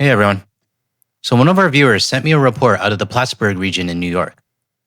Hey everyone. So one of our viewers sent me a report out of the Plattsburgh region in New York,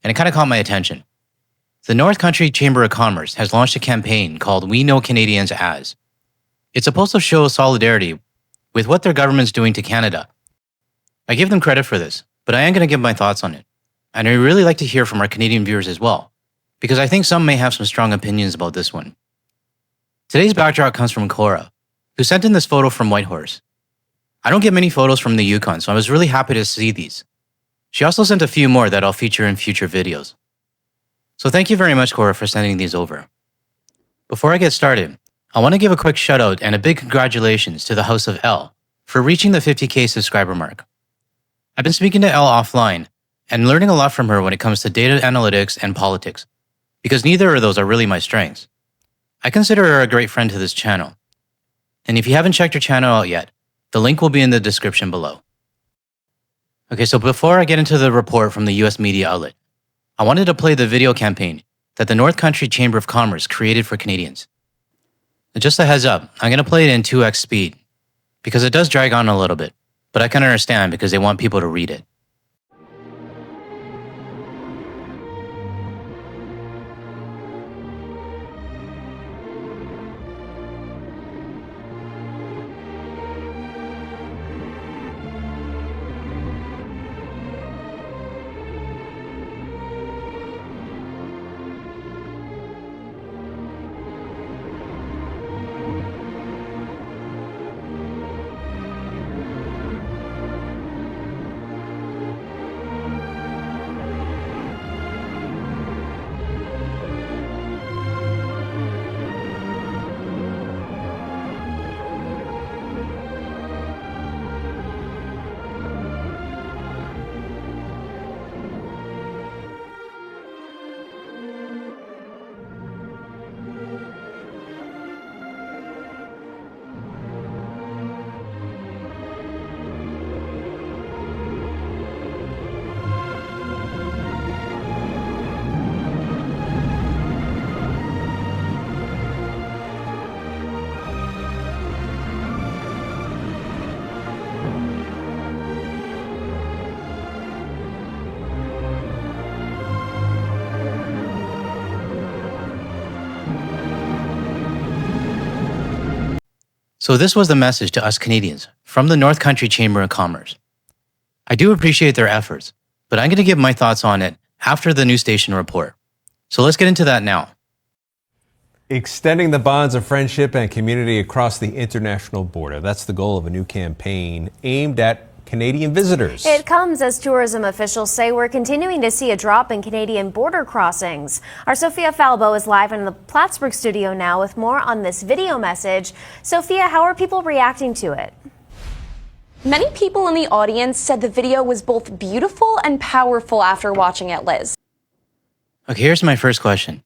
and it kind of caught my attention. The North Country Chamber of Commerce has launched a campaign called We Know Canadians As. It's supposed to show solidarity with what their government's doing to Canada. I give them credit for this, but I am going to give my thoughts on it. And I really like to hear from our Canadian viewers as well, because I think some may have some strong opinions about this one. Today's backdrop comes from Cora, who sent in this photo from Whitehorse. I don't get many photos from the Yukon, so I was really happy to see these. She also sent a few more that I'll feature in future videos. So thank you very much, Cora, for sending these over. Before I get started, I want to give a quick shout out and a big congratulations to the House of L for reaching the 50K subscriber mark. I've been speaking to Elle offline and learning a lot from her when it comes to data analytics and politics, because neither of those are really my strengths. I consider her a great friend to this channel. And if you haven't checked her channel out yet, the link will be in the description below. Okay, so before I get into the report from the US media outlet, I wanted to play the video campaign that the North Country Chamber of Commerce created for Canadians. Just a heads up, I'm going to play it in 2x speed, because it does drag on a little bit, but I can understand because they want people to read it. So this was the message to us Canadians from the North Country Chamber of Commerce. I do appreciate their efforts, but I'm going to give my thoughts on it after the news station report. So let's get into that now. Extending the bonds of friendship and community across the international border. That's the goal of a new campaign aimed at Canadian visitors. It comes as tourism officials say we're continuing to see a drop in Canadian border crossings. Our Sophia Falbo is live in the Plattsburgh studio now with more on this video message. Sophia, how are people reacting to it? Many people in the audience said the video was both beautiful and powerful after watching it, Liz. Okay, here's my first question.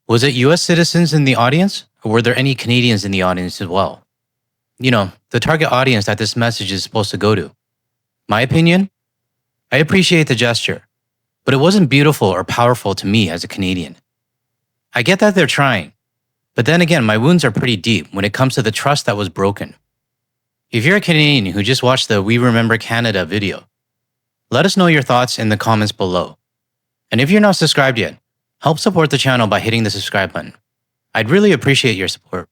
Was it US citizens in the audience, or were there any Canadians in the audience as well? You know, the target audience that this message is supposed to go to. My opinion? I appreciate the gesture, but it wasn't beautiful or powerful to me as a Canadian. I get that they're trying, but then again, my wounds are pretty deep when it comes to the trust that was broken. If you're a Canadian who just watched the We Remember Canada video, let us know your thoughts in the comments below. And if you're not subscribed yet, help support the channel by hitting the subscribe button. I'd really appreciate your support.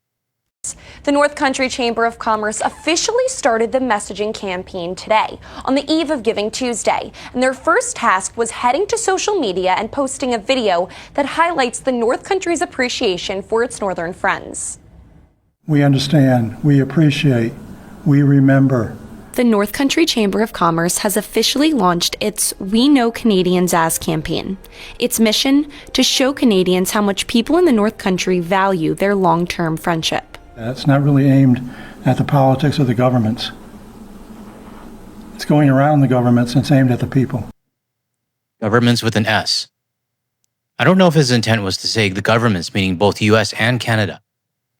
The North Country Chamber of Commerce officially started the messaging campaign today, on the eve of Giving Tuesday, and their first task was heading to social media and posting a video that highlights the North Country's appreciation for its northern friends. We understand, we appreciate, we remember. The North Country Chamber of Commerce has officially launched its We Know Canadians As campaign. Its mission, to show Canadians how much people in the North Country value their long-term friendship. It's not really aimed at the politics of the governments. It's going around the governments and it's aimed at the people. Governments with an S. I don't know if his intent was to say the governments, meaning both US and Canada,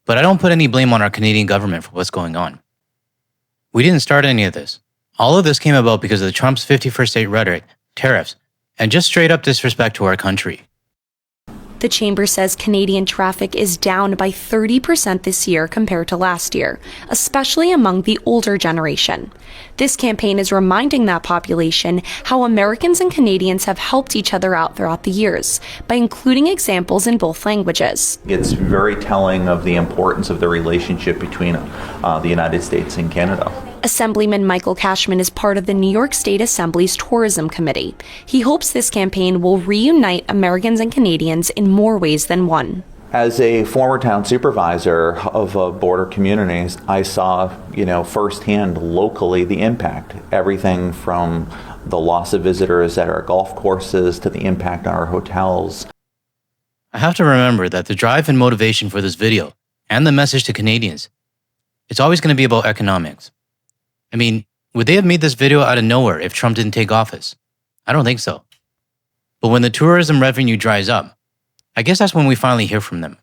but I don't put any blame on our Canadian government for what's going on. We didn't start any of this. All of this came about because of the Trump's 51st state rhetoric, tariffs, and just straight up disrespect to our country. The chamber says Canadian traffic is down by 30% this year compared to last year, especially among the older generation. This campaign is reminding that population how Americans and Canadians have helped each other out throughout the years by including examples in both languages. It's very telling of the importance of the relationship between the United States and Canada. Assemblyman Michael Cashman is part of the New York State Assembly's Tourism Committee. He hopes this campaign will reunite Americans and Canadians in more ways than one. As a former town supervisor of border communities, I saw, firsthand locally the impact. Everything from the loss of visitors at our golf courses to the impact on our hotels. I have to remember that the drive and motivation for this video and the message to Canadians, it's always going to be about economics. I mean, would they have made this video out of nowhere if Trump didn't take office? I don't think so. But when the tourism revenue dries up, I guess that's when we finally hear from them.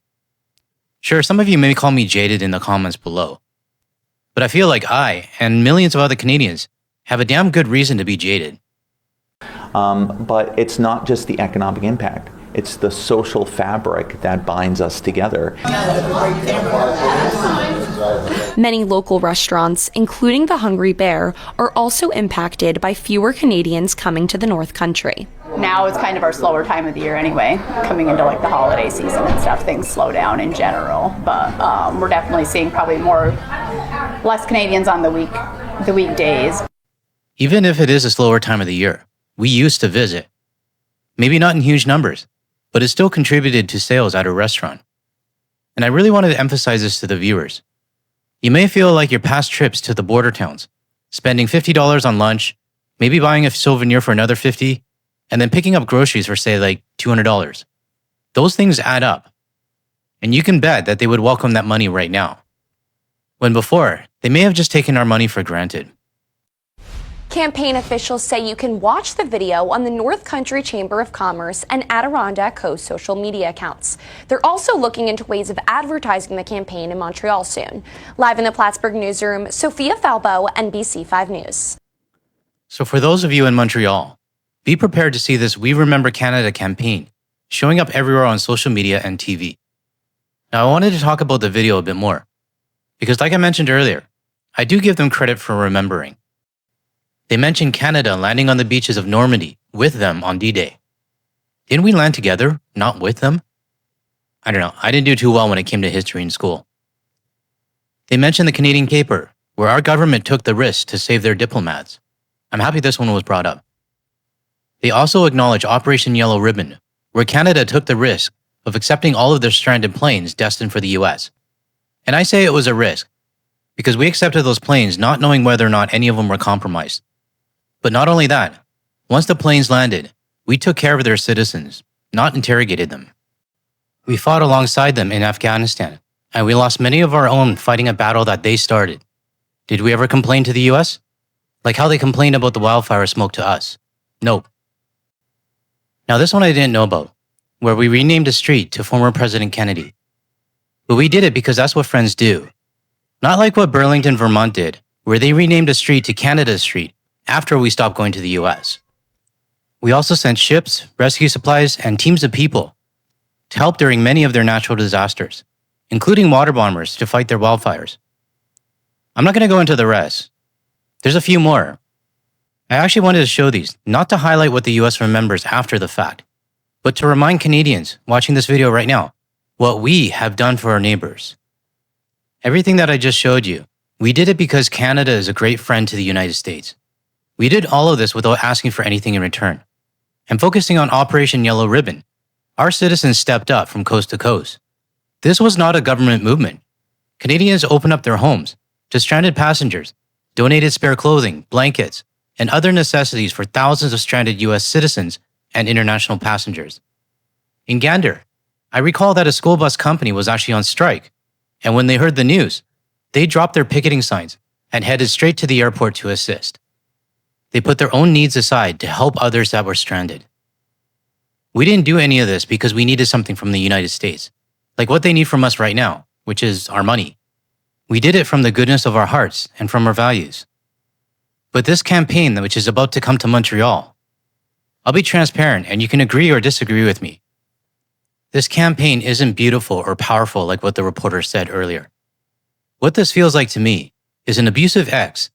Sure, some of you may call me jaded in the comments below, but I feel like I and millions of other Canadians have a damn good reason to be jaded. But it's not just the economic impact. It's the social fabric that binds us together. Many local restaurants, including the Hungry Bear, are also impacted by fewer Canadians coming to the North Country. Now it's kind of our slower time of the year anyway, coming into like the holiday season and stuff, things slow down in general. But we're definitely seeing probably less Canadians on the weekdays. Even if it is a slower time of the year, we used to visit. Maybe not in huge numbers, but it still contributed to sales at a restaurant. And I really wanted to emphasize this to the viewers. You may feel like your past trips to the border towns, spending $50 on lunch, maybe buying a souvenir for another $50, and then picking up groceries for say like $200. Those things add up. And you can bet that they would welcome that money right now. When before, they may have just taken our money for granted. Campaign officials say you can watch the video on the North Country Chamber of Commerce and Adirondack Coast social media accounts. They're also looking into ways of advertising the campaign in Montreal soon. Live in the Plattsburgh newsroom, Sophia Falbo, NBC 5 News. So for those of you in Montreal, be prepared to see this We Remember Canada campaign showing up everywhere on social media and TV. Now I wanted to talk about the video a bit more, because like I mentioned earlier, I do give them credit for remembering. They mentioned Canada landing on the beaches of Normandy with them on D-Day. Didn't we land together, not with them? I don't know, I didn't do too well when it came to history in school. They mentioned the Canadian caper, where our government took the risk to save their diplomats. I'm happy this one was brought up. They also acknowledge Operation Yellow Ribbon, where Canada took the risk of accepting all of their stranded planes destined for the US. And I say it was a risk, because we accepted those planes not knowing whether or not any of them were compromised. But not only that, once the planes landed, we took care of their citizens, not interrogated them. We fought alongside them in Afghanistan, and we lost many of our own fighting a battle that they started. Did we ever complain to the US? Like how they complained about the wildfire smoke to us? Nope. Now this one I didn't know about, where we renamed a street to former President Kennedy. But we did it because that's what friends do. Not like what Burlington, Vermont did, where they renamed a street to Canada Street after we stopped going to the US. We also sent ships, rescue supplies, and teams of people to help during many of their natural disasters, including water bombers to fight their wildfires. I'm not going to go into the rest. There's a few more. I actually wanted to show these, not to highlight what the US remembers after the fact, but to remind Canadians watching this video right now what we have done for our neighbors. Everything that I just showed you, we did it because Canada is a great friend to the United States. We did all of this without asking for anything in return. And focusing on Operation Yellow Ribbon, our citizens stepped up from coast to coast. This was not a government movement. Canadians opened up their homes to stranded passengers, donated spare clothing, blankets, and other necessities for thousands of stranded US citizens and international passengers. In Gander, I recall that a school bus company was actually on strike, and when they heard the news, they dropped their picketing signs and headed straight to the airport to assist. They put their own needs aside to help others that were stranded. We didn't do any of this because we needed something from the United States, like what they need from us right now, which is our money. We did it from the goodness of our hearts and from our values. But this campaign, which is about to come to Montreal, I'll be transparent and you can agree or disagree with me. This campaign isn't beautiful or powerful like what the reporter said earlier. What this feels like to me is an abusive ex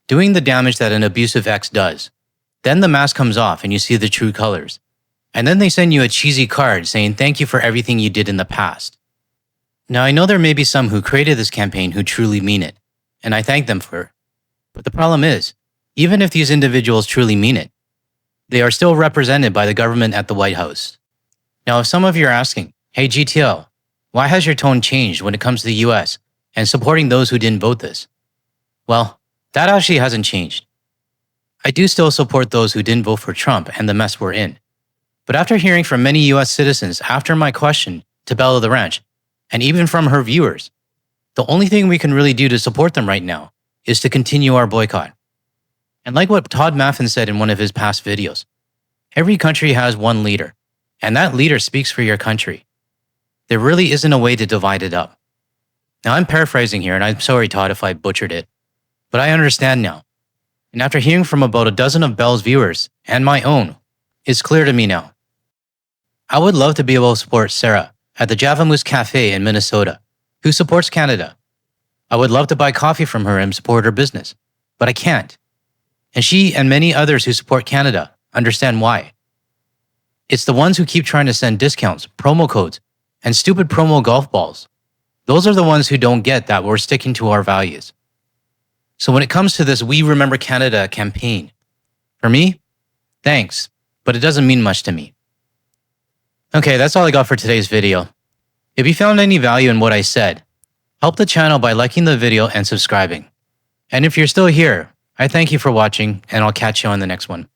doing the damage that an abusive ex does. Then the mask comes off and you see the true colors. And then they send you a cheesy card saying thank you for everything you did in the past. Now I know there may be some who created this campaign who truly mean it, and I thank them for it. But the problem is, even if these individuals truly mean it, they are still represented by the government at the White House. Now if some of you are asking, hey GTL, why has your tone changed when it comes to the US and supporting those who didn't vote this? Well, that actually hasn't changed. I do still support those who didn't vote for Trump and the mess we're in. But after hearing from many US citizens after my question to Bella the Ranch, and even from her viewers, the only thing we can really do to support them right now is to continue our boycott. And like what Todd Maffin said in one of his past videos, every country has one leader, and that leader speaks for your country. There really isn't a way to divide it up. Now I'm paraphrasing here, and I'm sorry Todd if I butchered it, but I understand now. And after hearing from about a dozen of Belle's viewers, and my own, it's clear to me now. I would love to be able to support Sarah at the Java Moose Cafe in Minnesota, who supports Canada. I would love to buy coffee from her and support her business, but I can't. And she and many others who support Canada understand why. It's the ones who keep trying to send discounts, promo codes, and stupid promo golf balls. Those are the ones who don't get that we're sticking to our values. So when it comes to this We Remember Canada campaign, for me, thanks, but it doesn't mean much to me. Okay, that's all I got for today's video. If you found any value in what I said, help the channel by liking the video and subscribing. And if you're still here, I thank you for watching, and I'll catch you on the next one.